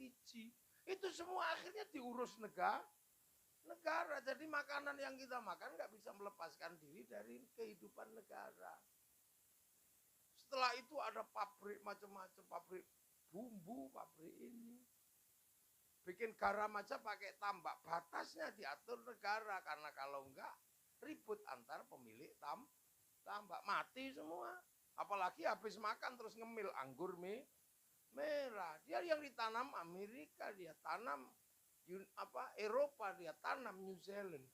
LPG. Itu semua akhirnya diurus negara. Jadi makanan yang kita makan nggak bisa melepaskan diri dari kehidupan negara. Setelah itu ada pabrik macam-macam, pabrik bumbu, pabrik ini. Bikin garam aja pakai tambak, batasnya diatur negara, karena kalau enggak ribut antar pemilik tambak, mati semua. Apalagi habis makan terus ngemil anggur merah. Dia yang ditanam Amerika, dia tanam Eropa, dia tanam New Zealand.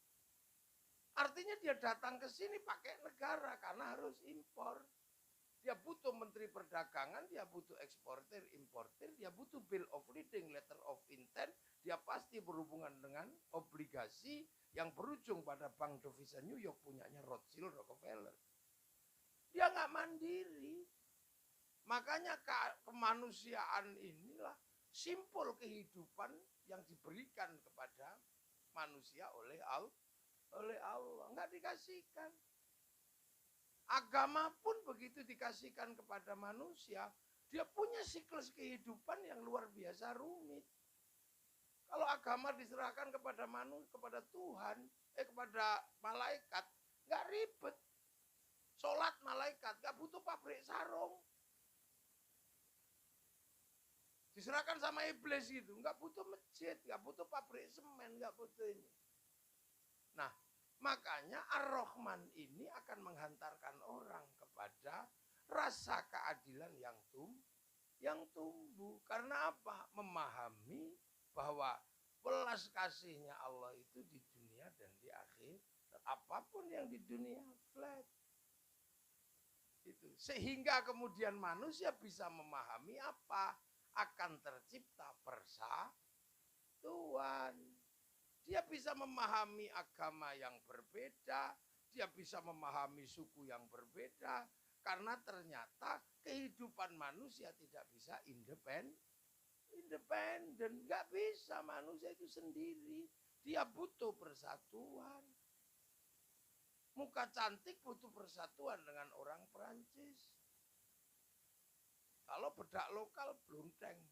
Artinya dia datang ke sini pakai negara karena harus impor. Dia butuh menteri perdagangan, dia butuh eksportir, importir, dia butuh bill of lading, letter of intent, dia pasti berhubungan dengan obligasi yang berujung pada bank devisa New York punyanya Rothschild Rockefeller. Dia nggak mandiri. Makanya kemanusiaan inilah simpul kehidupan yang diberikan kepada manusia oleh Allah. Nggak dikasihkan. Agama pun begitu dikasihkan kepada manusia, dia punya siklus kehidupan yang luar biasa rumit. Kalau agama diserahkan kepada kepada Tuhan, kepada malaikat, nggak ribet. Sholat malaikat, nggak butuh pabrik sarung. Diserahkan sama iblis gitu, nggak butuh masjid, nggak butuh pabrik semen, nggak butuh ini. Nah, makanya Ar-Rahman ini akan menghantarkan orang kepada rasa keadilan yang tumbuh. Karena apa? Memahami bahwa belas kasihnya Allah itu di dunia dan di akhir. Apapun yang di dunia flat. Itu. Sehingga kemudian manusia bisa memahami apa? Akan tercipta persatuan. Dia bisa memahami agama yang berbeda, dia bisa memahami suku yang berbeda, karena ternyata kehidupan manusia tidak bisa independen, nggak bisa, manusia itu sendiri, dia butuh persatuan. Muka cantik butuh persatuan dengan orang Perancis. Kalau bedak lokal blunteng.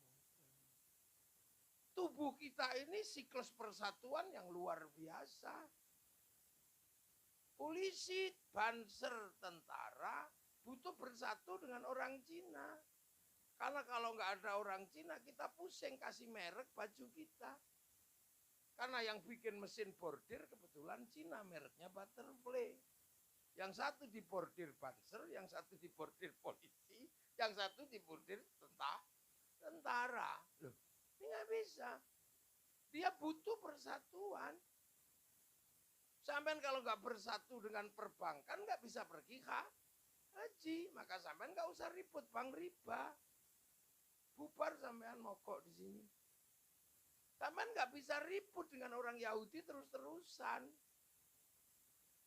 Tubuh kita ini siklus persatuan yang luar biasa. Polisi, banser, tentara butuh bersatu dengan orang Cina. Karena kalau nggak ada orang Cina, kita pusing kasih merek baju kita. Karena yang bikin mesin bordir kebetulan Cina, mereknya Butterfly. Yang satu di bordir banser, yang satu di bordir polisi, yang satu di bordir tentara. Loh, ini nggak bisa. Dia butuh persatuan. Sampean kalau nggak bersatu dengan perbankan nggak bisa pergi haji. Maka sampean nggak usah ribut bank riba. Bubar sampean mogok di sini. Sampean nggak bisa ribut dengan orang Yahudi terus-terusan.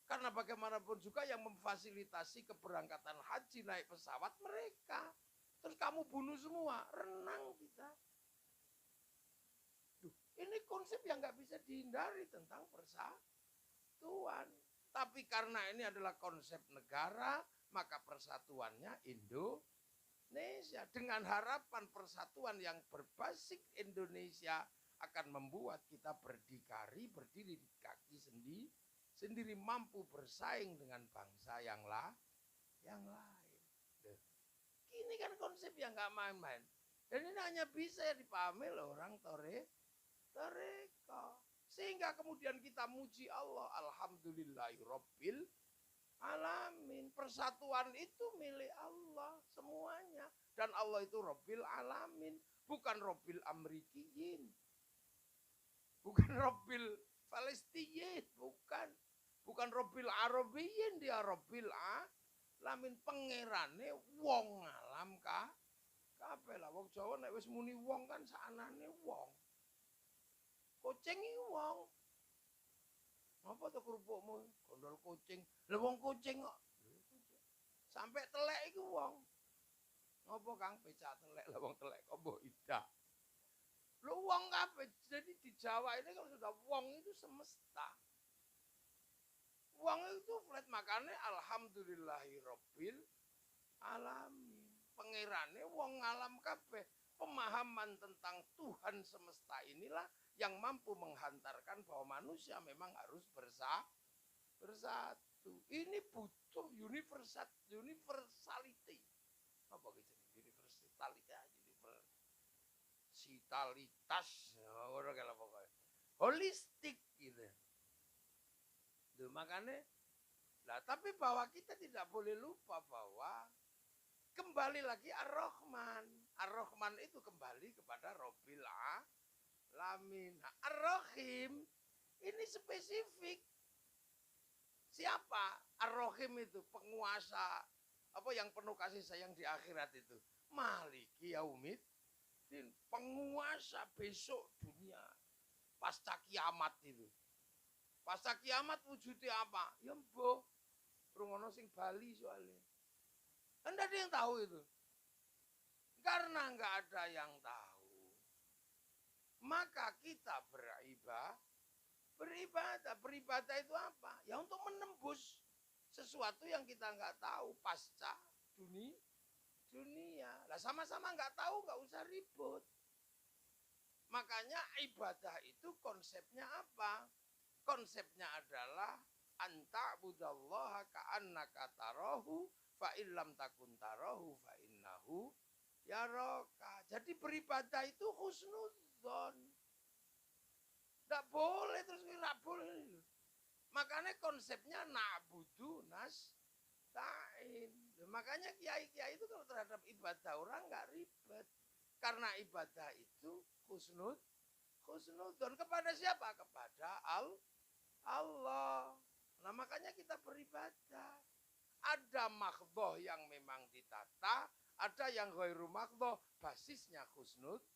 Karena bagaimanapun juga yang memfasilitasi keberangkatan haji naik pesawat mereka. Terus kamu bunuh semua, renang kita. Duh, ini konsep yang nggak bisa dihindari tentang persatuan. Tapi karena ini adalah konsep negara, maka persatuannya Indonesia. Dengan harapan persatuan yang berbasis Indonesia akan membuat kita berdikari, berdiri di kaki sendiri, mampu bersaing dengan bangsa yang lain. Ini kan konsep yang gak main-main. Dan ini hanya bisa dipahami oleh orang toreko. Sehingga kemudian kita muji Allah. Alhamdulillahirabbil alamin. Persatuan itu milik Allah semuanya. Dan Allah itu Rabbil alamin. Bukan Rabbil Amrikiyin. Bukan Rabbil Palestiniyin. Bukan Rabbil Arabiyin, dia Rabbil alamin, pangerane wong alam kabeh lah. Wong Jawa nek wis muni wong kan saanane wong. Kucing iki wong. Apa to kerupukmu? Gondol kucing. Lah wong kucing kok. Sampai telek iki wong. Ngopo Kang becak telek? Lah wong telek kok mbok idah. Lho wong kabeh. Jadi di Jawa ini kalau sudah wong itu semesta. Wong itu flat, makanya alhamdulillahirabbil alamin. Pangerane wong alam kabeh. pemahaman tentang Tuhan semesta inilah yang mampu menghantarkan bahwa manusia memang harus bersatu. Ini butuh universality. Apa gitu? Universalitas. Orang kalau pokoknya holistik gitu. Tuh, makanya, nah, tapi bahwa kita tidak boleh lupa bahwa kembali lagi Ar-Rahman. Ar-Rahman itu kembali kepada Rabbil Alamin. Nah, Ar-Rahim ini spesifik. Siapa Ar-Rahim itu? Penguasa, apa yang penuh kasih sayang di akhirat itu. Maliki Yaumiddin, penguasa besok dunia. Pasca kiamat itu. Pasca kiamat wujudnya apa? Ya mbok. Rungono sing Bali soalnya. Anda ada yang tahu itu. Karena nggak ada yang tahu. Maka kita beribadah. Beribadah itu apa? Ya untuk menembus sesuatu yang kita nggak tahu pasca dunia. Lah sama-sama nggak tahu, nggak usah ribut. Makanya ibadah itu konsepnya apa? Konsepnya adalah anta'budallaha ka'annaka tarahu fa illam takun tarahu fa innahu yaraka. Jadi beribadah itu husnudzon. Enggak boleh terus enggak boleh. Makanya konsepnya na'budu nasta'in. Makanya kiai-kiai itu kalau terhadap ibadah orang enggak ribet. Karena ibadah itu husnudzon kepada siapa? Kepada Allah. Nah, makanya kita beribadah. Ada makhdhoh yang memang ditata, ada yang ghairu makhdhoh, basisnya husnudzon.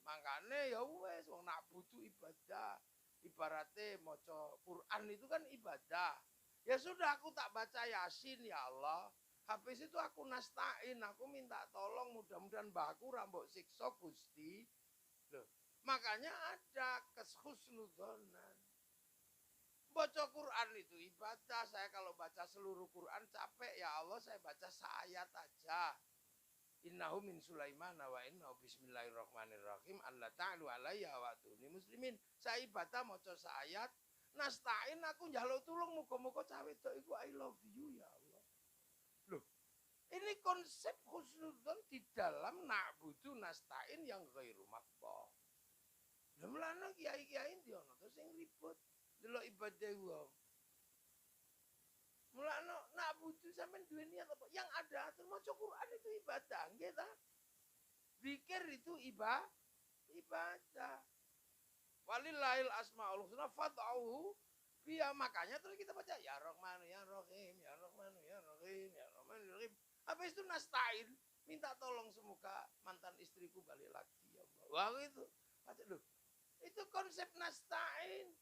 Makanya ya wes wong nak butuh ibadah. Ibaratnya maca Quran itu kan ibadah. Ya sudah, aku tak baca Yasin ya Allah. Habis itu aku nasta'in, aku minta tolong, mudah-mudahan mbahku rambut siksa Gusti. Loh, makanya ada kehusnudzonan. Baca Quran itu ibadah. Saya kalau baca seluruh Quran capek, ya Allah saya baca seayat aja. Innahu min Sulaiman wa innahu bismillahirrahmanirrahim alla ta'lu alayya wa atuni muslimin. Saya ibadah maca seayat, nasta'in aku njaluk tulung muga-muga cawe tok iku I love you ya Allah. Loh, ini konsep husnudzon di dalam na'budu nasta'in yang ghairu makhdhoh. Lah mulane kiai-kiai ndi ana to sing ribut delok ibadah wong. Mulane na'budu sampean duwe niat apa? Yang ada atur maca Quran itu ibadah, nggih ta? Zikir itu ibadah. Walillahil asmaul husna fad'uhu biya. Makanya terus kita baca ya Rahman ya Rahim ya Rahman ya Rahim ya Rahman ya Rahim. Habis itu nasta'in, minta tolong semoga mantan istriku balik lagi ya Allah. Wah itu. Baca loh. Itu konsep nasta'in.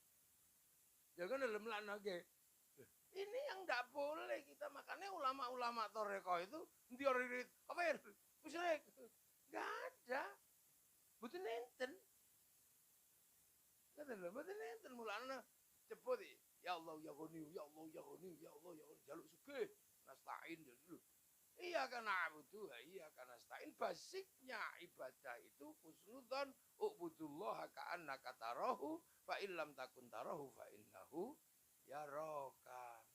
Jangan dalam lagi. Ini yang enggak boleh kita. Makanya ulama-ulama toreko itu ndioririt apa ya? Musyrik. Enggak ada. Betul nenten. Kata lho, betul nenten mulane cepet ya Allah ya Ghani ya Allah ya Ghani ya Allah ya Ghani jaluk sugih nasta'in dulu. Iya kan na'budu, iya kan nasta'in. Basicnya ibadah itu husnudzon, ubudullaha ka'annaka tarahu fa illam takun tarahu fa innahu yaraka.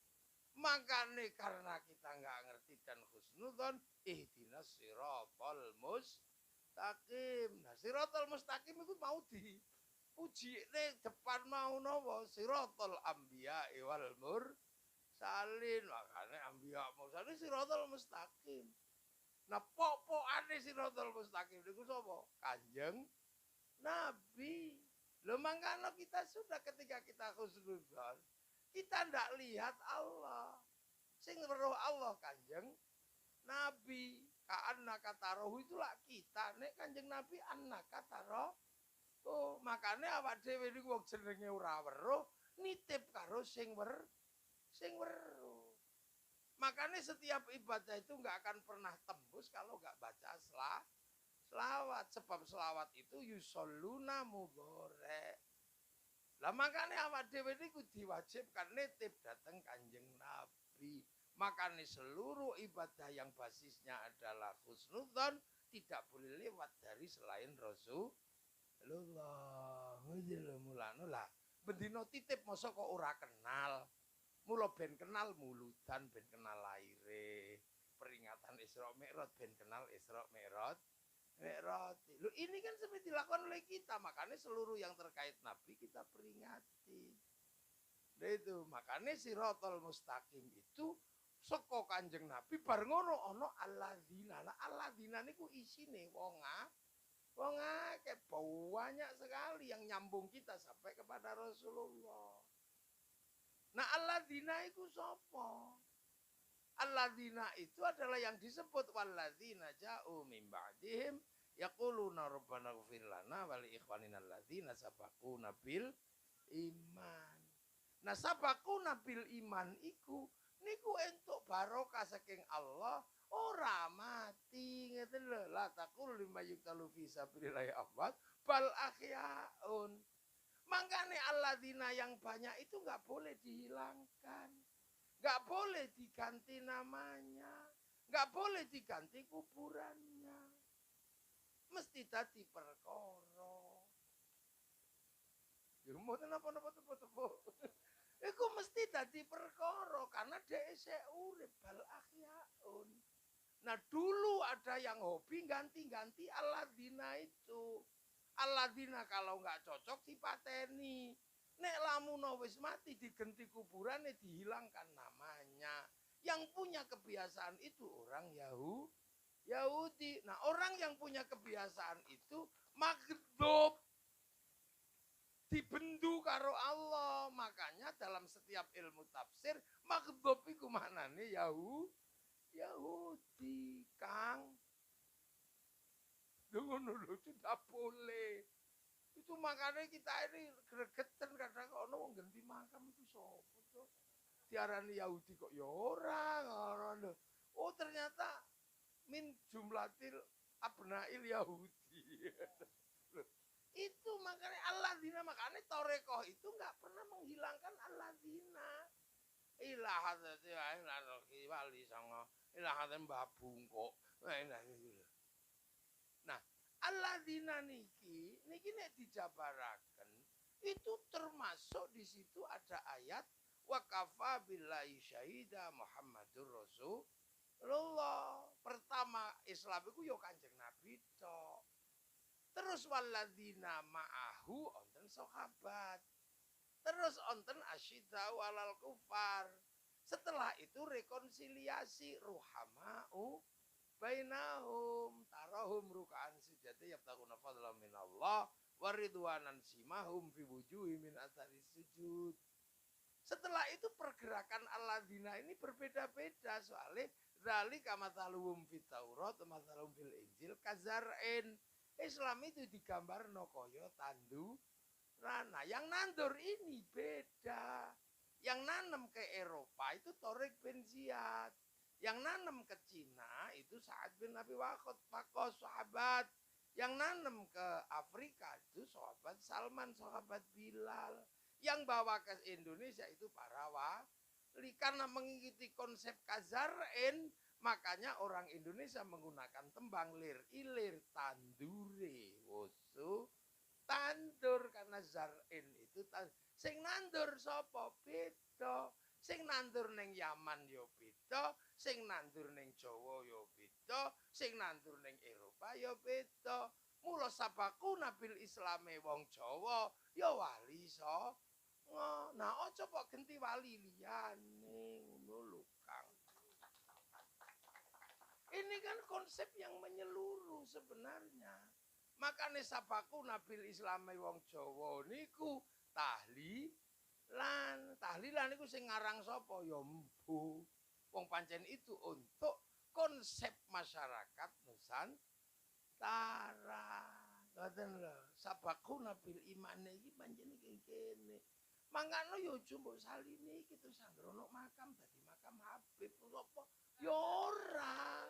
Makanya karena kita nggak ngerti dan husnudzon, ihdinas siratal mustaqim. Nah, siratal mustaqim itu mau diuji depan mau nopo siratal anbiya wal mursalin. Makanya anbiya mursalin siratal mustaqim. Nah, pokokane siratal mustaqim niku sapa? Kanjeng Nabi. Lho mangkano kita sudah ketika kita husnudzon, kita ndak lihat Allah. Sing weruh Allah Kanjeng Nabi. Ka'annaka tarahu itulah kita. Nek Kanjeng Nabi annaka tarahu. Oh, makanya awak dhewe niku wong jenenge ora weruh, nitip karo sing weruh. Makanya setiap ibadah itu enggak akan pernah tembus kalau enggak baca selawat. Sebab selawat itu yusholluna mudhore. Lah makanya awak dhewe niku diwajibkan nitip dateng Kanjeng Nabi. Makanya seluruh ibadah yang basisnya adalah husnudzon tidak boleh lewat dari selain Rasulullah. Mulane lah bendina titip masa kok ora kenal. Mula ben kenal muludan, ben kenal laire. Peringatan Isra Mi'raj ben kenal Isra Mi'raj. Loh, ini kan seperti dilakukan oleh kita, makanya seluruh yang terkait Nabi kita peringati. Nah itu, makanya Siratal Mustaqim itu saka Kanjeng Nabi bar ngono ana alladzina. Nah, alladzina niku isine wong akeh banyak sekali yang nyambung kita sampai kepada Rasulullah. Nah, alladzina itu sapa? Alladzina itu adalah yang disebut walladzina ja'u min ba'dihim yaquluna rabbana ighfir lana wa li ikhwanina alladzina sabaquna bil iman. Nah, sabaquna bil iman iku niku entuk barokah saking Allah ora mati ngeten lho. La taqul lima yuqtalu fi sabilillah amwat bal ahyaun. Makanya alladzina yang banyak itu nggak boleh dihilangkan. Nggak boleh diganti namanya. Nggak boleh diganti kuburannya. Mesti tadi perkara. Ya mau napa-napa tepuk-tepuk. Iku mesti tadi perkara karena dia isih urip bal ahyaun. Nah dulu ada yang hobi ganti-ganti alladzina itu. Alladzina kalau nggak cocok dipateni. Nek lamuno wis mati digenti kuburannya dihilangkan namanya. Yang punya kebiasaan itu orang Yahudi. Nah orang yang punya kebiasaan itu maghdub. Dibendu karo Allah. Makanya dalam setiap ilmu tafsir maghdub iku maknane Yahudi, Kang. Ngono lho, tidak boleh. Itu makanya kita ini gregeten kadang ono wong ganti makam itu sapa to? Diarani Yahudi kok ya ora ngono. Oh ternyata min jumlatil abnail Yahudi. Itu makanya alladzina, makanya Torekoh itu nggak pernah menghilangkan alladzina. Ilah hadzati wali sanga ilah hadzati babungko. Nah, alladzina niki nek dijabaraken itu termasuk di situ ada ayat wa kafa billahi syahida Muhammadur Rasulullah. Pertama Islam itu yo Kanjeng Nabi tok. Terus walladzina ma'ahu onten sahabat. Terus onten asyidda walal kufar. Setelah itu rekonsiliasi ruhama'u bainahum tarahum ruk'an sujati yabtaguna fadlan minallah waridwanan simahum fi wujuhi min athari sujud. Setelah itu pergerakan alladzina ini berbeda-beda soalnya zalika mathaluhum fit Taurat wa mathaluhum fil Injil kazar'in. Islam itu digambar nokoyo tandu rana. Yang nandur ini beda. Yang nanam ke Eropa itu Torik bin Ziyad. Yang nanam ke Cina itu Sa'ad bin Abi Waqqas sahabat. Yang nanam ke Afrika itu sahabat Salman, sahabat Bilal. Yang bawa ke Indonesia itu para wali. Karena mengikuti konsep kazar'in, makanya orang Indonesia menggunakan tembang lir ilir tandure wosu tandur karena zar'in itu sing nandur sapa beda. Sing nandur ning Yaman yo beda, sing nandur ning Jawa yo beda, sing nandur ning Eropa yo beda. Mula sabaku nabil Islame wong Jawa ya wali so. Nah, aja kok genti wali liyane ngono lho, Kang. Ini kan konsep yang menyeluruh sebenarnya. Makane sabaku nabil Islame wong Jawa niku tahlilan niku sing ngarang sapa ya mbuh. Wong pancen itu untuk konsep masyarakat Nusantara. Ngoten lho, sabaku nabil imane iki pancen kene. Mangkano yo jumbo saline iki terus anggrono makam dadi makam Habib apa? Ya ora.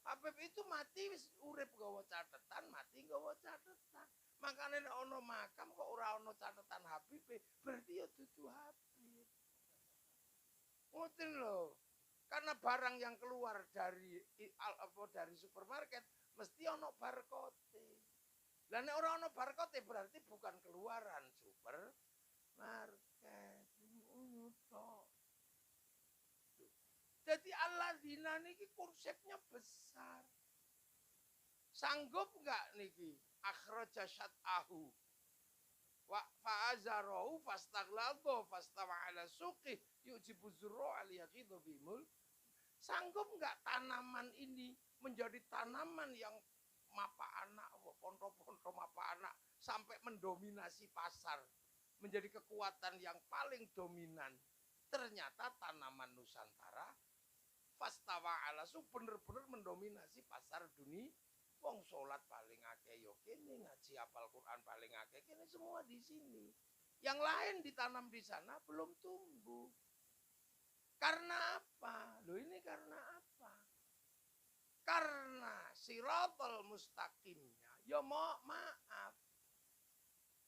Habib itu mati wis urip nggawa catetan, mati nggawa catetan. Makane nek ana makam kok ora ana catetan Habib, berarti ya dudu Habib. Ngoten lho. Karena barang yang keluar dari supermarket mesti ono barcode. Lah nek ora ono barcode berarti bukan keluaran supermarket. Jadi alladzina niki konsepnya besar. Sanggup enggak niki akhraja syat'ahu wa fa'azarahu fastaghlaba fastawa ala suqih yujibu zurra al-yaqidu bimul. Sanggup enggak tanaman ini menjadi tanaman yang mapa anak, ponto-ponto mapa anak sampai mendominasi pasar, menjadi kekuatan yang paling dominan. Ternyata tanaman Nusantara fastawa ala suqih bener-bener mendominasi pasar dunia. Wong sholat paling akeh yo kene, ngaji hafal Quran paling akeh kene, semua di sini. Yang lain ditanam di sana belum tumbuh. Karena apa? Loh ini karena apa? Karena siratal mustaqimnya, ya maaf.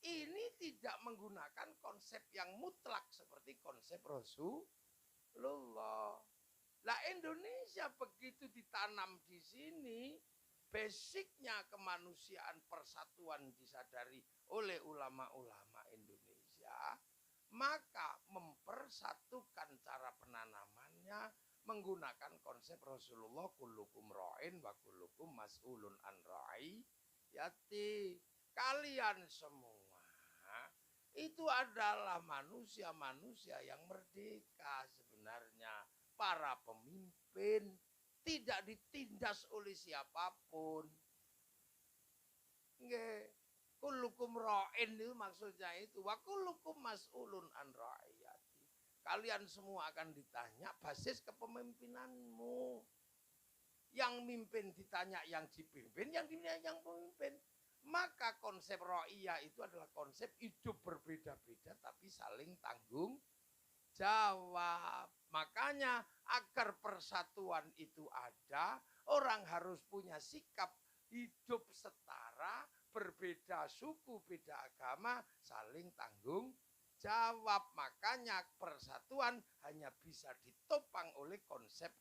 Ini tidak menggunakan konsep yang mutlak seperti konsep Rasulullah. Lah Indonesia begitu ditanam di sini, basicnya kemanusiaan persatuan disadari oleh ulama-ulama Indonesia, maka mempersatukan cara penanamannya menggunakan konsep Rasulullah, kullukum ra'in wa kullukum mas'ulun an ra'iyati. Kalian semua itu adalah manusia-manusia yang merdeka sebenarnya. Para pemimpin tidak ditindas oleh siapapun. Nggih, kullukum ra'in itu maksudnya itu, wa kullukum mas'ulun an ra'iyati. Kalian semua akan ditanya basis kepemimpinanmu. Yang mimpin ditanya yang dipimpin, yang ditanya yang pemimpin. Maka konsep ra'iyah itu adalah konsep hidup berbeda-beda tapi saling tanggung jawab. Makanya agar persatuan itu ada, orang harus punya sikap hidup setara, berbeda suku, beda agama, saling tanggung jawab. Makanya persatuan hanya bisa ditopang oleh konsep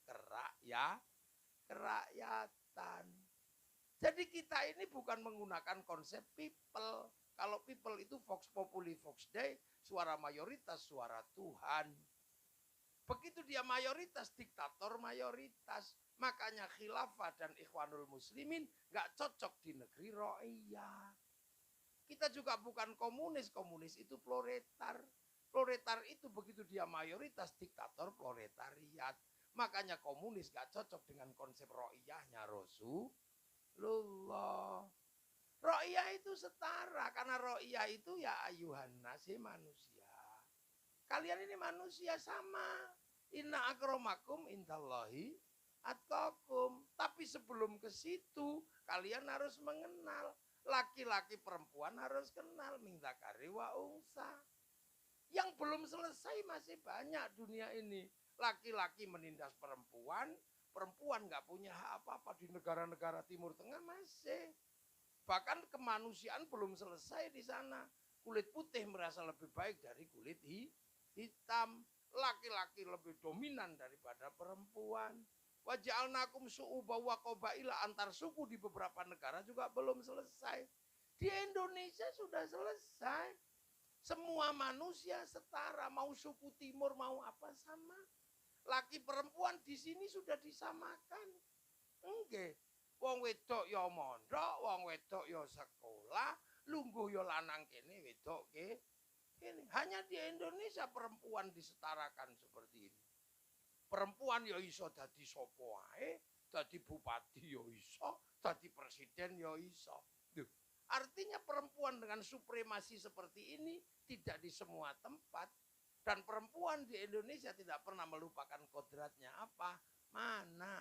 kerakyatan. Jadi kita ini bukan menggunakan konsep people. Kalau people itu vox populi vox dei, suara mayoritas, suara Tuhan. Begitu dia mayoritas, diktator mayoritas. Makanya khilafah dan ikhwanul muslimin gak cocok di negeri ra'iyah. Kita juga bukan komunis, komunis itu proletar. Proletar itu begitu dia mayoritas, diktator proletariat. Makanya komunis gak cocok dengan konsep ra'iyahnya Rasulullah. Ra'iyah itu setara, karena ra'iyah itu ya ayuhan nasi manusia. Kalian ini manusia sama. Inna akramakum indallahi atqakum. Tapi sebelum ke situ, kalian harus mengenal. Laki-laki perempuan harus kenal. Min dzakari wa unsa. Yang belum selesai masih banyak dunia ini. Laki-laki menindas perempuan. Perempuan gak punya hak apa-apa di negara-negara Timur Tengah masih. Bahkan kemanusiaan belum selesai di sana. Kulit putih merasa lebih baik dari kulit hitam. Laki-laki lebih dominan daripada perempuan. Waja'alnakum su'uba wa qabaila, antar suku di beberapa negara juga belum selesai. Di Indonesia sudah selesai. Semua manusia setara, mau suku timur mau apa sama. Laki perempuan di sini sudah disamakan. Enggak. Wong wedok ya mondok, wong wedok ya sekolah, lungguh ya lanang kene, wedok ke kene. Hanya di Indonesia perempuan disetarakan seperti ini. Perempuan ya iso dadi sapa wae, dadi bupati ya iso, dadi presiden ya iso. Duh, artinya perempuan dengan supremasi seperti ini tidak di semua tempat. Dan perempuan di Indonesia tidak pernah melupakan kodratnya apa? Mana?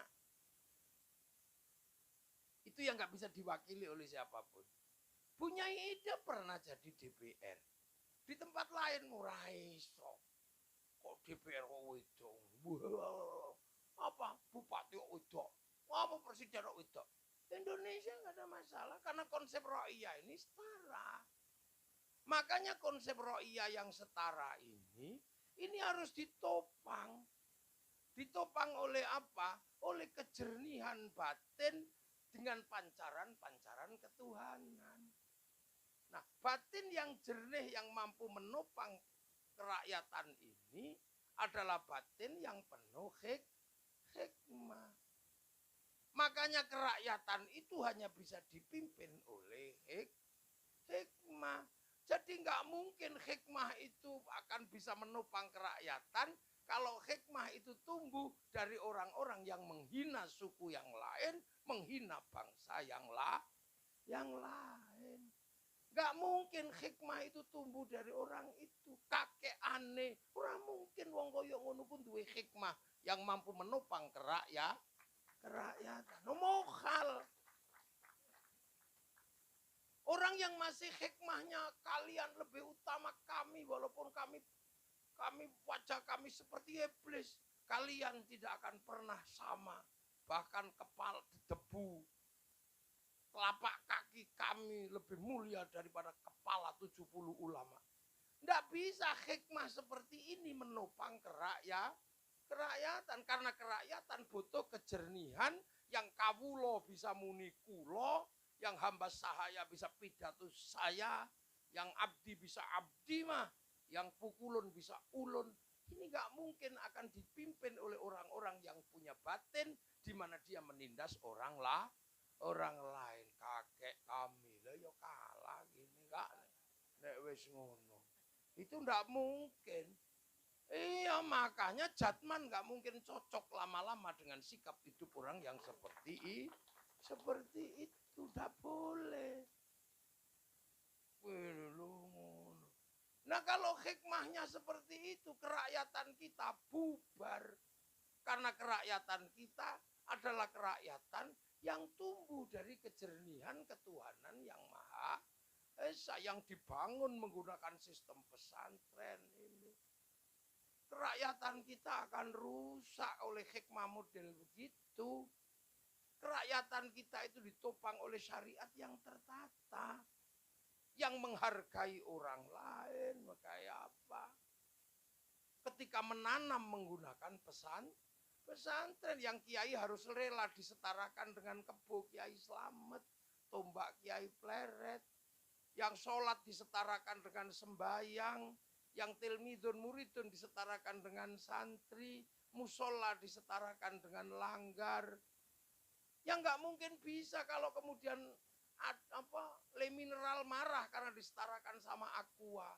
Itu yang gak bisa diwakili oleh siapapun. Punya ide pernah jadi DPR. Di tempat lain murah iso. Kok DPR kok wedok? Apa? Bupati kok wedok? Apa presiden kok wedok? Indonesia gak ada masalah. Karena konsep ra'iyah ini setara. Makanya konsep ra'iyah yang setara ini harus ditopang. Ditopang oleh apa? Oleh kejernihan batin dengan pancaran-pancaran ketuhanan. Nah, batin yang jernih yang mampu menopang kerakyatan ini adalah batin yang penuh hikmah. Makanya kerakyatan itu hanya bisa dipimpin oleh hikmah. Jadi nggak mungkin hikmah itu akan bisa menopang kerakyatan kalau hikmah itu tumbuh dari orang-orang yang menghina suku yang lain, menghina bangsa yang lain. Nggak mungkin hikmah itu tumbuh dari orang itu. Kakek aneh. Orang mungkin wong koyo ngono pun duwe hikmah yang mampu menopang kerakyatan. Mokal. Orang yang masih hikmahnya kalian lebih utama kami walaupun kami wajah kami seperti iblis. Kalian tidak akan pernah sama. Bahkan kepala debu. Telapak kaki kami lebih mulia daripada kepala 70 ulama. Tidak bisa hikmah seperti ini menopang kerakyatan. Karena kerakyatan butuh kejernihan yang kawulo bisa muni kulo, yang hamba sahaya bisa pidato saya, yang abdi bisa abdi mah, yang pukulun bisa ulun. Ini gak mungkin akan dipimpin oleh orang-orang yang punya batin di mana dia menindas orang lain. Kakek kami lah yo kalah gini gak nek wis ngono. Itu ndak mungkin. Iya, makanya Jatman nggak mungkin cocok lama-lama dengan sikap hidup orang yang seperti itu. Nggak boleh. Nah, kalau hikmahnya seperti itu, kerakyatan kita bubar. Karena kerakyatan kita adalah kerakyatan yang tumbuh dari kejernihan ketuhanan yang Maha Esa, yang dibangun menggunakan sistem pesantren ini. Kerakyatan kita akan rusak oleh hikmah model begitu. Kerakyatan kita itu ditopang oleh syariat yang tertata, yang menghargai orang lain. Kayak apa? Ketika menanam menggunakan pesantren, yang kiai harus rela disetarakan dengan kebo Kiai Slamet, tombak Kiai Pleret, yang sholat disetarakan dengan sembayang, yang tilmidun muridun disetarakan dengan santri, musola disetarakan dengan langgar. Yang nggak mungkin bisa kalau kemudian Le Mineral marah karena disetarakan sama Aqua.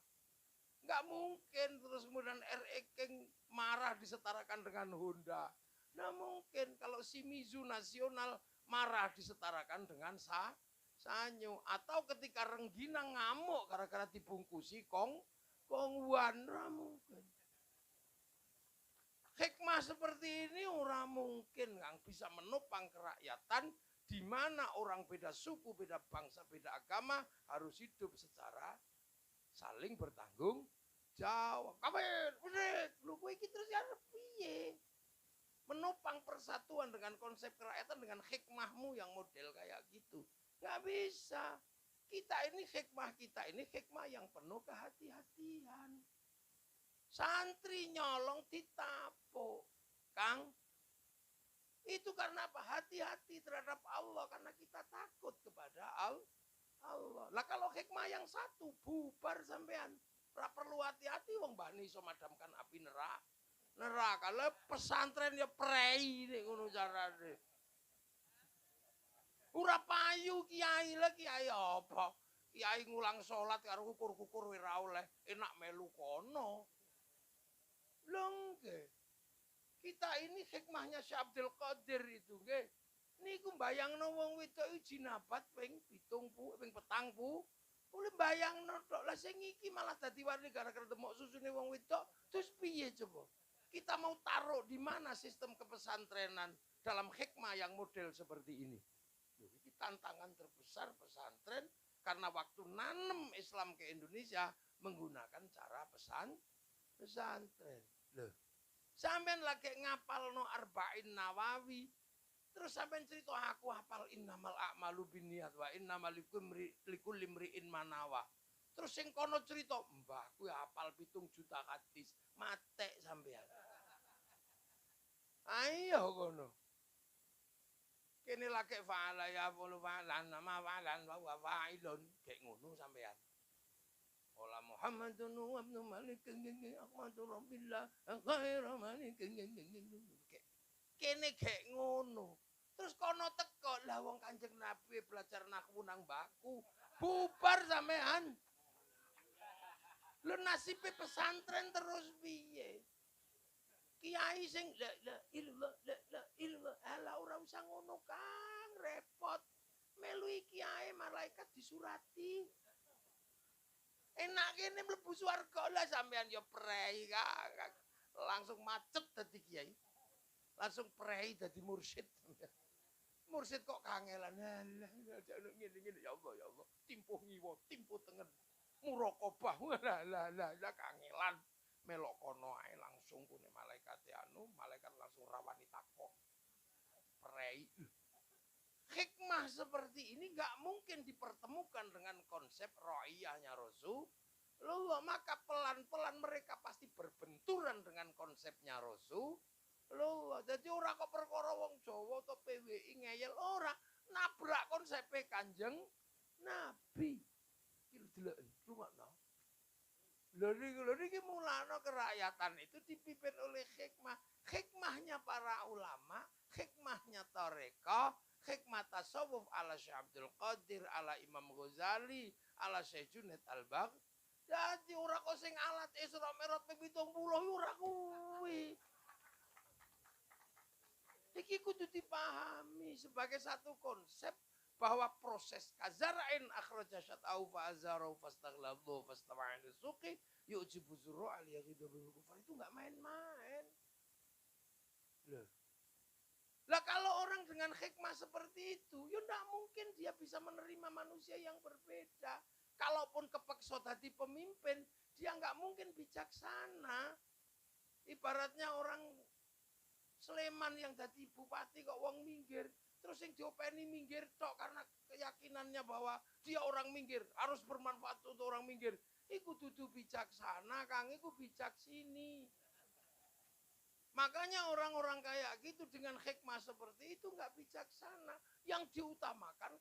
Nggak mungkin terus kemudian RE King marah disetarakan dengan Honda. Nggak mungkin kalau Shimizu Nasional marah disetarakan dengan Sanyo. Atau ketika Rengginang ngamuk gara-gara dibungkusi konghuan, ora mungkin. Hikmah seperti ini ora mungkin yang bisa menopang kerakyatan di mana orang beda suku, beda bangsa, beda agama harus hidup secara saling bertanggung jawab. Kamen, bener, lu kowe iki terus arep piye? Menopang persatuan dengan konsep kerakyatan dengan hikmahmu yang model kayak gitu. Gak bisa. Kita ini hikmah yang penuh kehati-hatian. Santri nyolong ditapuk, Kang. Itu karena apa? Hati-hati terhadap Allah, karena kita takut kepada Allah. Lah kalau hikmah yang satu bubar sampean, ora perlu hati-hati wong bani iso madamkan api neraka. Lah pesantren ya prei nek ngono carane. Ora payu kiai lah, kiai apa? Kiai ngulang salat karo kukur-kukur ora oleh, enak melu kono. Lengke. Kita ini hikmahnya Syekh Abdul Qadir itu nggih. Niku mbayangno wong wedok iki jinabat ping 70, ping 40. Oleh mbayangno tok. Lah sing iki malah dadi warni gara-gara demok susune wong wedok. Terus piye coba? Kita mau taruh di mana sistem kepesantrenan dalam hikmah yang model seperti ini? Ini tantangan terbesar pesantren karena waktu nanem Islam ke Indonesia menggunakan cara pesantren. Loh, sampean lagi ngapalno Arba'in Nawawi, terus sampean cerita aku hafal innamal a'malu binniyat wa innamal likulli imri'in manawa. Terus sing kono cerita, mbahku hafal 7 juta hadis, matek sampean. Ayo ngono. Kene lagi fa'ala ya fa'alan nama fa'alan wa fa'ilun kayak ngono sampean. Ola Muhammadun wa ibnu Malik Ahmadur Rabbillah ghairu Malik kene kayak ngono. Terus kono teko lah wong Kanjeng Nabi belajar nahwu nang baku. Bubar sampean. Lu nasibe pesantren terus piye? Kiai sing la ilallah ala ora usah ngono Kang, repot. Melu kiai malaikat disurati. Enak kene mlebu swarga lah sampean yo prei Kang. Langsung macet dadi kiai. Langsung prei dadi mursyid. Mursyid kok kangelan. Lah ngene-ngene ya Allah, timpuh ngiwa, timpuh tengen. Muraqabah lah kangelan. Melok kono ae langsung kune malaikat malaikat langsung rawani takok. Prei. Hikmah seperti ini nggak mungkin dipertemukan dengan konsep ro'iyahnya Rasulullah. Maka pelan-pelan mereka pasti berbenturan dengan konsepnya Rasulullah. Jadi orang kok perkara wong Jawa atau PWI ngeyel orang nabrak konsepnya Kanjeng Nabi. Iki delok rumakno. Lho niki mulane kerakyatan itu dipimpin oleh hikmah. Hikmahnya para ulama, hikmahnya tarekah, hikmah tasawuf ala Syekh Abdul Qadir, ala Imam Ghazali, ala Syekh Junaid Al-Baghdadi. Jadi ora kok sing alat Isra Mi'raj 70 ora kuwi. Iki kudu dipahami sebagai satu konsep bahwa proses kazara'in akhraja syat'au fa'azarahu fastaghladu fastama'in suqi yu'jibu zurra al-yaghidhu bil kufar itu enggak main-main. Lah kalau orang dengan hikmah seperti itu, ya enggak mungkin dia bisa menerima manusia yang berbeda. Kalaupun kepeksa tadi pemimpin, dia enggak mungkin bijaksana. Ibaratnya orang Sleman yang jadi bupati kok wong minggir, terus yang diopeni minggir tok karena keyakinannya bahwa dia orang minggir, harus bermanfaat untuk orang minggir. Iku dudu bijaksana, Kang, iku bijak sini. Makanya orang-orang kayak gitu dengan hikmah seperti itu nggak bijaksana. Yang diutamakan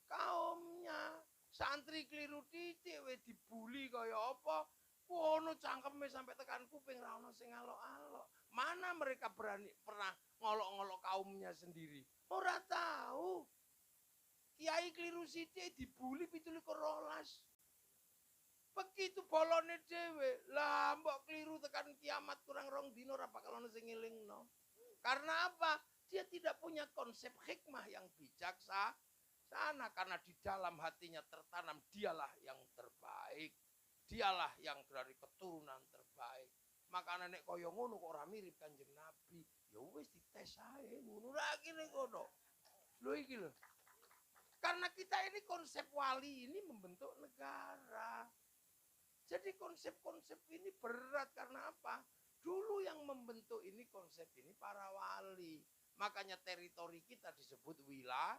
kaumnya. Santri keliru titik, dibully kaya apa. Wono cangkeme sampai tekan kuping ra ono sing alok-alok. Mana mereka berani pernah ngolok-ngolok kaumnya sendiri? Ora tahu. Kiai keliru sithik dibuli 17. Begitu bolone dhewe. Lah mbok keliru tekan kiamat kurang rong dino ora bakal ono sing ngelingno. Karena apa? Dia tidak punya konsep hikmah yang bijaksana karena di dalam hatinya tertanam dialah yang terbaik. Dialah yang dari keturunan terbaik. Maka nek kaya ngono kok ora mirip Kanjeng Nabi, ya wis dites ae ngono lagi nek kono. Lho iki lho. Karena kita ini konsep wali ini membentuk negara. Jadi konsep-konsep ini berat karena apa? Dulu yang membentuk ini konsep ini para wali. Makanya teritori kita disebut wilayah.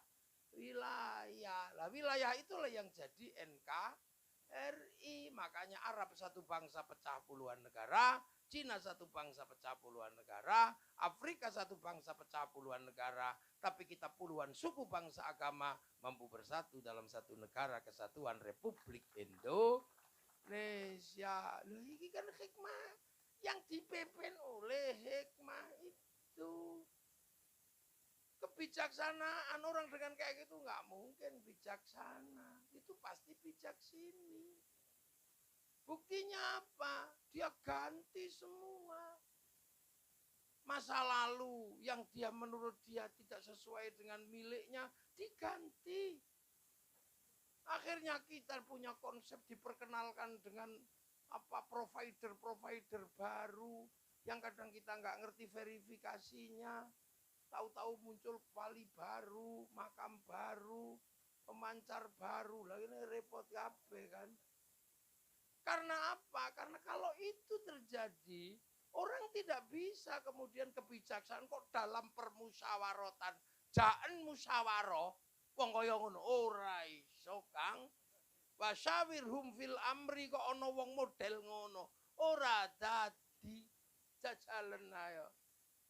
Lah wilayah itulah yang jadi NKRI. Makanya Arab satu bangsa pecah puluhan negara, Cina satu bangsa pecah puluhan negara, Afrika satu bangsa pecah puluhan negara, tapi kita puluhan suku bangsa agama mampu bersatu dalam satu negara kesatuan Republik Indonesia. Loh ini kan hikmah yang dipimpin oleh hikmah itu. Kebijaksanaan orang dengan kayak gitu nggak mungkin bijaksana. Itu pasti bijak sini. Buktinya apa? Dia ganti semua. Masa lalu yang dia menurut dia tidak sesuai dengan miliknya diganti. Akhirnya kita punya konsep diperkenalkan dengan apa provider baru yang kadang kita nggak ngerti verifikasinya. Tahu-tahu muncul wali baru, makam baru, pemancar baru. Lah ini repot kabeh kan. Karena apa? Karena kalau itu terjadi, orang tidak bisa kemudian kebijaksanaan kok dalam permusyawaratan. Jaan musyawarah, wong kaya ngono ora iso, Kang. Wasyawirhum fil amri kok ana wong model ngono. Ora dadi jajalan ayo.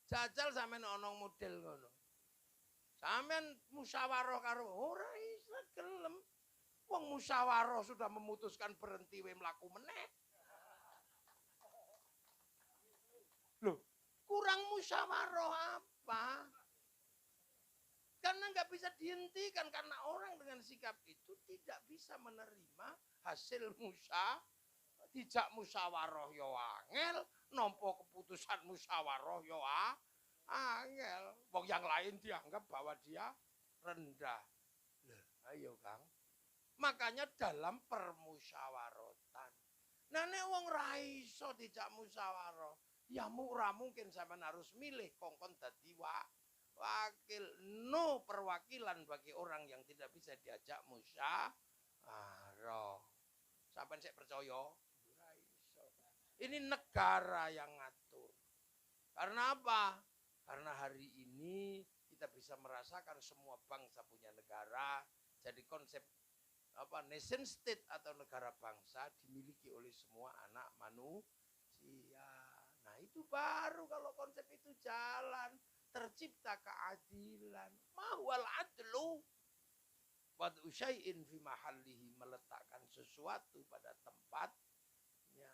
Jajal sampean ana model ngono. Sampean musyawarah karo ora iso gelem. Wong musyawarah sudah memutuskan berhenti we mlaku meneh. Loh, kurang musyawarah apa? Karena nggak bisa dihentikan karena orang dengan sikap itu tidak bisa menerima hasil dijak musyawarah yo angel, nampa keputusan musyawarah yo angel. Wong yang lain dianggap bahwa dia rendah. Loh, ayo Kang. Makanya dalam permusyawaratan. Nah nek wong ra iso dijak musyawarah, ya ora mungkin sampean harus milih kongkon dadi wakil. No perwakilan bagi orang yang tidak bisa diajak musyawarah. Sampean sik percaya? Ora iso. Ini negara yang ngatur. Karena apa? Karena hari ini kita bisa merasakan semua bangsa punya negara. Jadi konsep nation state atau negara bangsa dimiliki oleh semua anak manusia. Nah itu baru kalau konsep itu jalan, tercipta keadilan. Mahwal adlu wad'u syai'in fi mahallihi, meletakkan sesuatu pada tempatnya.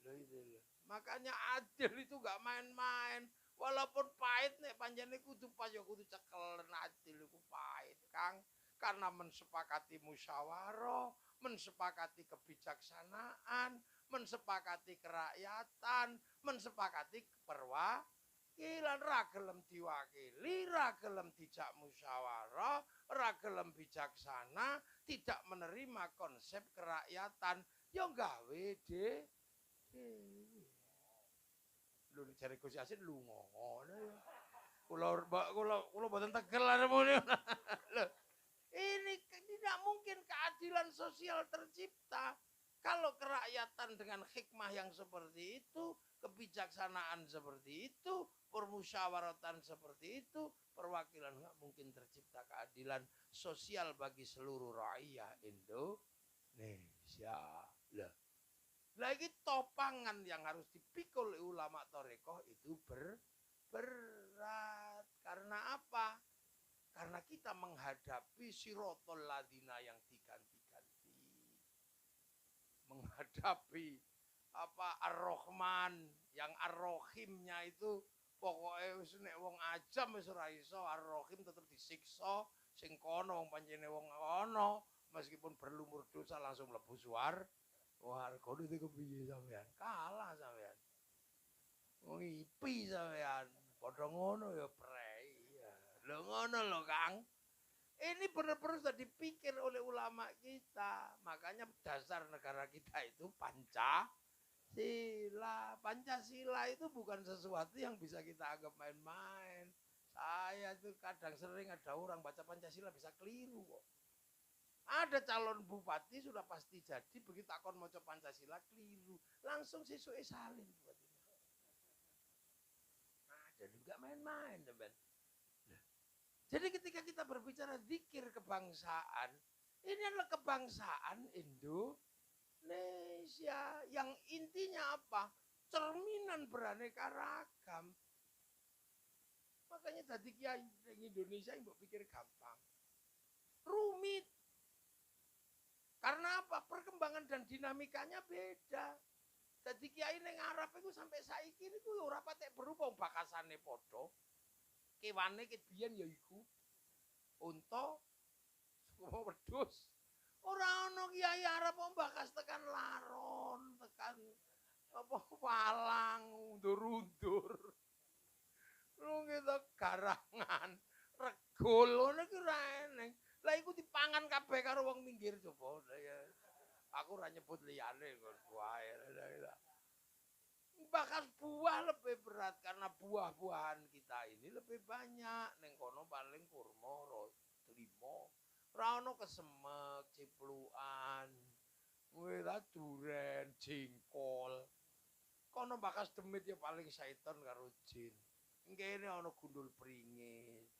Loh itu loh. Makanya adil itu gak main-main. Walaupun pahit nek panjane kudu payo kudu cekelen, adil iku pahit, Kang. Karena mensepakati musyawarah, mensepakati kebijaksanaan, mensepakati kerakyatan, mensepakati perwakilan, ra gelem diwakili, ra gelem dijak musyawarah, ra gelem bijaksana, tidak menerima konsep kerakyatan, ya gawe dhewe. Lho jare Gus Yasin lu ngono ya. Kula mboten tegel arepune. Lho, ini tidak mungkin keadilan sosial tercipta kalau kerakyatan dengan hikmah yang seperti itu, kebijaksanaan seperti itu, permusyawaratan seperti itu, perwakilan nggak mungkin tercipta keadilan sosial bagi seluruh rakyat Indonesia. Lagi topangan yang harus dipikul ulama torekoh itu berat. Karena apa? Karena kita menghadapi sirotol ladina yang diganti-ganti. Menghadapi Ar-Rahman yang Ar-Rahimnya itu pokoknya wis nek wong ajam wis ora iso, Ar-Rahim tetep disiksa, sing kono wong pancene wong kono meskipun berlumur dosa langsung mlebu swarga. Wah, kono itu kepiye sampean? Kalah sampean. Wong ipi sampean. Padha ngono ya prei. Lho ngono lho, Kang. Ini benar-benar sudah dipikir oleh ulama kita. Makanya dasar negara kita itu Pancasila. Pancasila itu bukan sesuatu yang bisa kita anggap main-main. Saya itu kadang sering ada orang baca Pancasila bisa keliru kok. Ada calon bupati sudah pasti jadi, begitu akon maca Pancasila keliru, langsung sisuke salin buat ini. Ada juga main-main, teman. Jadi ketika kita berbicara zikir kebangsaan, ini adalah kebangsaan Indonesia yang intinya apa? Cerminan beraneka ragam. Makanya tadi kiai Indonesia yang pikir gampang, rumit. Karena apa? Perkembangan dan dinamikanya beda. Jadi kiai ning Arab itu sampai saiki niku ora patek berubah bakasane padha. Kewane ket biyen ya iku unta saka wedhus. Ora ana kiai Arab bakas tekan laron, tekan walang, undur-undur. Lu kita garangan, regul ngono ki ora eneng. Lah iku dipangan kabeh karo wong minggir coba. Aku ora nyebut liyane kok wae. Bahkan buah lebih berat karena buah-buahan kita ini lebih banyak. Ning kono paling kurma, limo. Ora ono kesemek, ciplukan. Wela duren, jengkol. Kono bakas demit ya paling syaiton karo jin. Kene ono gundul pringis.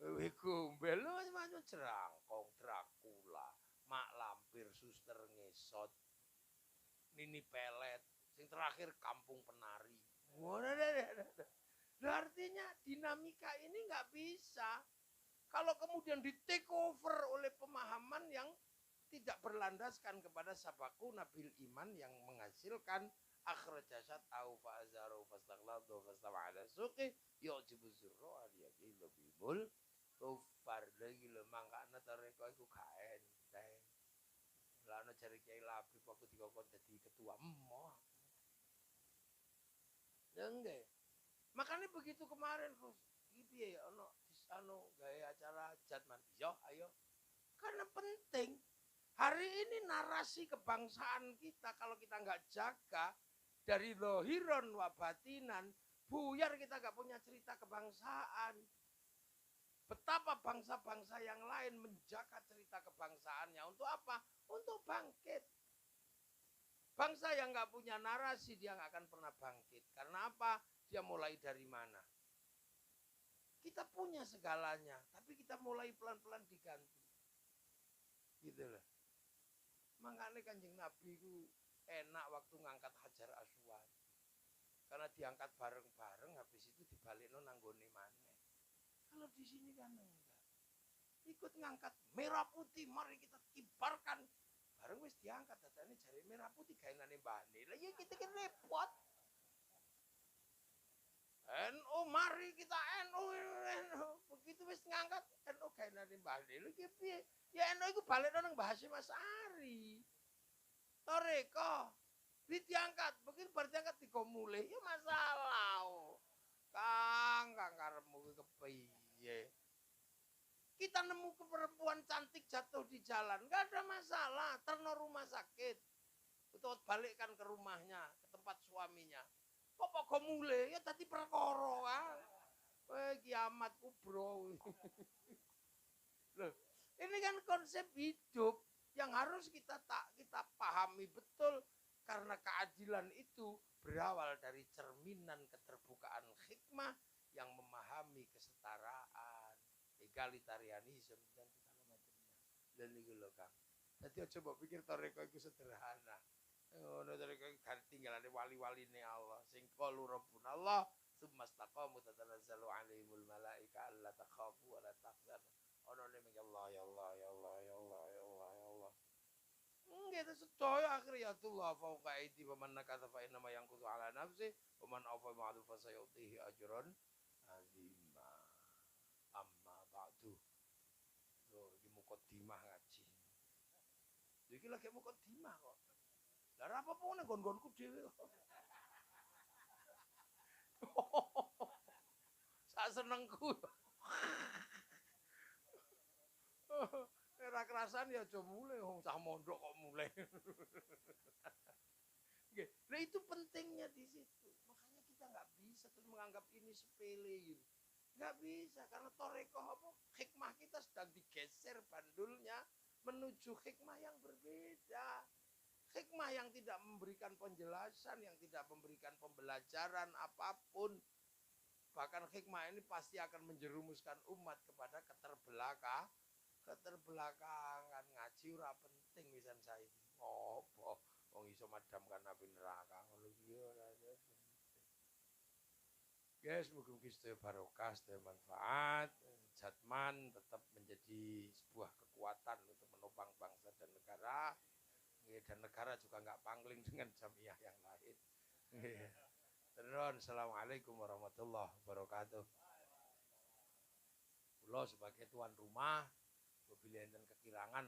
Wewe gombel macam-macam jerangkong, Dracula, mak lampir, suster ngesot, nini pelet, sing terakhir kampung penari. Artinya dinamika ini nggak bisa. Kalau kemudian di take over oleh pemahaman yang tidak berlandaskan kepada sabaku nabil iman yang menghasilkan akhraj jasad au fa'azaru fastaghladu fastama'ala suqi yu'jibu zurro aliyaki lebihul kufar lagi lemang karena tareko iku kaen lana cari kiai labi waktu dikokon jadi ketua emoh enggak. Makanya begitu kemarin Gus gitu ya ono gaya acara jadman yo ayo karena penting. Hari ini narasi kebangsaan kita kalau kita nggak jaga dari lohiron wabatinan, buyar kita nggak punya cerita kebangsaan. Betapa bangsa-bangsa yang lain menjaga cerita kebangsaannya untuk apa? Untuk bangkit. Bangsa yang nggak punya narasi dia nggak akan pernah bangkit. Karena apa? Dia mulai dari mana? Kita punya segalanya, tapi kita mulai pelan-pelan diganti. Gitu loh. Makanya Kanjeng Nabi itu enak waktu ngangkat Hajar Aswad. Karena diangkat bareng-bareng, habis itu dibalikno nanggone maneh. Kalau di sini kan enggak. Ikut ngangkat merah putih, mari kita kibarkan. Bareng wis diangkat, dadane jari merah putih gaenane mbane. Lah ya kita kan repot. NU mari kita NU. Begitu wis ngangkat NU gaenane mbane. Lha iki piye? Ya NU iku balekno nang Mbah Hasyim Asy'ari. Toreko diangkat, begitu bar diangkat digo mulih. Ya masalah. Kang karepmu kepiye? Kita nemu perempuan cantik jatuh di jalan, enggak ada masalah, terno rumah sakit. Betul balikkan ke rumahnya, ke tempat suaminya. Kok go mulih? Ya dadi perkara kan. Kiamat kubro. Loh, ini kan konsep hidup yang harus kita pahami betul karena keadilan itu berawal dari cerminan keterbukaan hikmah yang memahami kesetaraan, egalitarianisme dan segala macamnya. Dan itu loh Kang. Jadi coba pikir toreko itu sederhana. Ono toreko tinggalane wali-waline Allah. Sing qalu rabbuna Allah, tsumastaqamu tatanazzalu alaihimul malaika alla takhafu wa la tahzanu. Ono ne ya Allah ya Allah ya Allah ya Allah ya Allah ya Allah. Gitu sedaya akhiriyatullah fauqa aidi wa man nakatha fa inna ma yanqutu ala nafsi wa man afa ma'adu fa sayutihi ajran azima. Amma ba'du. Loh, iki mukaddimah ngaji. Iki lagi mukaddimah kok. Lah apa pun nggon-nggonku dhewe kok. Sak senengku. Ora kerasan ya aja mulai wong cah mondok kok mulai. Nggih. Nah itu pentingnya di situ. Makanya kita nggak bisa terus menganggap ini sepele gitu. Nggak bisa karena torekoh apa hikmah kita sedang digeser bandulnya menuju hikmah yang berbeda. Hikmah yang tidak memberikan penjelasan, yang tidak memberikan pembelajaran apapun. Bahkan hikmah ini pasti akan menjerumuskan umat kepada keterbelakangan. Ngaji ora penting wisan saiki. Apa wong iso madamkan api neraka ngono iki ora penting. Guys, mugi-mugi sedaya barokah, sedaya manfaat. Jatman tetap menjadi sebuah kekuatan untuk menopang bangsa dan negara. Dan negara juga nggak pangling dengan jamiah yang lain. Terus, assalamualaikum warahmatullahi wabarakatuh. Kula sebagai tuan rumah, apabila enten kekirangan